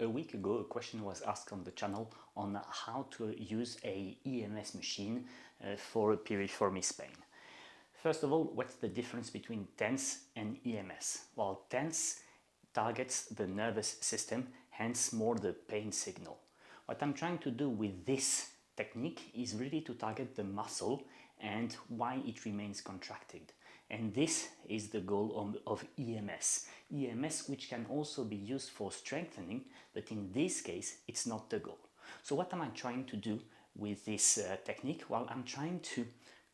A week ago, a question was asked on the channel on how to use a EMS machine for piriformis pain. First of all, what's the difference between TENS and EMS? Well, TENS targets the nervous system, hence more the pain signal. What I'm trying to do with this technique is really to target the muscle and why it remains contracted. And this is the goal of EMS. EMS, which can also be used for strengthening, but in this case, it's not the goal. So what am I trying to do with this technique? Well, I'm trying to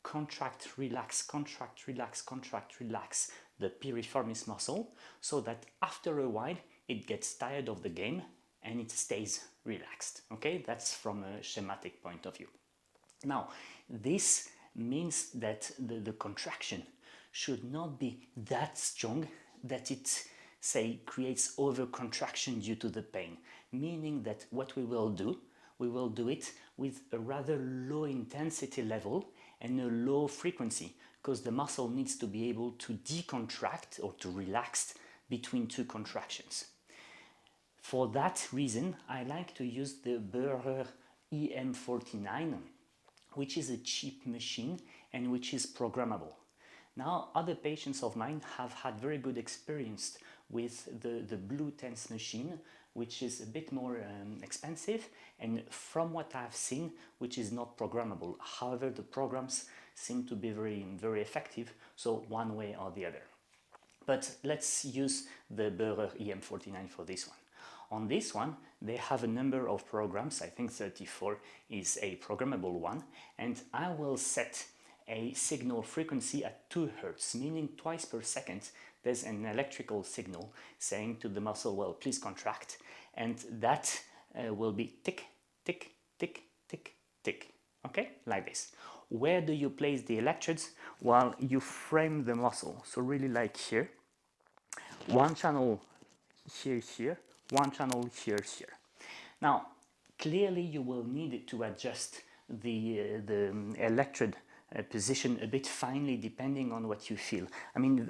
contract, relax, contract, relax, contract, relax the piriformis muscle so that after a while, it gets tired of the game and it stays relaxed. Okay, that's from a schematic point of view. Now, this means that the contraction should not be that strong that it, say, creates over contraction due to the pain, meaning that what we will do it with a rather low intensity level and a low frequency, because the muscle needs to be able to decontract or to relax between two contractions. For that reason, I like to use the Beurer EM49, which is a cheap machine and which is programmable. Now, other patients of mine have had very good experience with the Bluetens machine, which is a bit more expensive, and from what I've seen, which is not programmable. However, the programs seem to be very effective, so one way or the other. But let's use the Beurer EM49 for this one. On this one, they have a number of programs. I think 34 is a programmable one, and I will set a signal frequency at 2 Hz, meaning twice per second there's an electrical signal saying to the muscle, well, please contract, and that will be tick, tick, tick, tick, tick, okay, like this. Where do you place the electrodes? Well, you frame the muscle, so really like here, one channel here, here, one channel here, here. Now, clearly you will need to adjust the electrode position a bit finely depending on what you feel. I mean,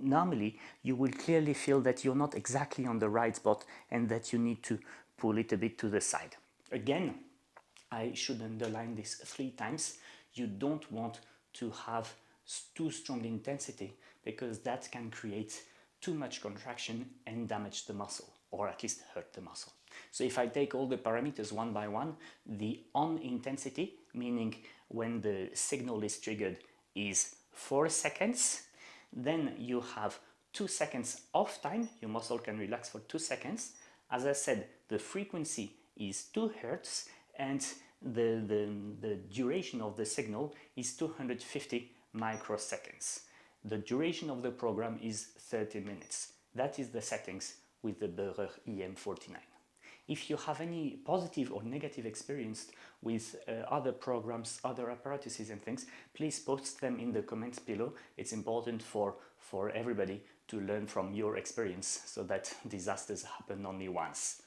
normally you will clearly feel that you're not exactly on the right spot and that you need to pull it a bit to the side. Again, I should underline this 3 times. You don't want to have too strong intensity because that can create too much contraction and damage the muscle, or at least hurt the muscle. So if I take all the parameters one by one, the on intensity, meaning when the signal is triggered, is 4 seconds. Then you have 2 seconds off time. Your muscle can relax for 2 seconds. As I said, the frequency is 2 Hz and the duration of the signal is 250 microseconds. The duration of the program is 30 minutes. That is the settings with the Beurer EM49. If you have any positive or negative experience with other programs, other apparatuses and things, please post them in the comments below. It's important for everybody to learn from your experience so that disasters happen only once.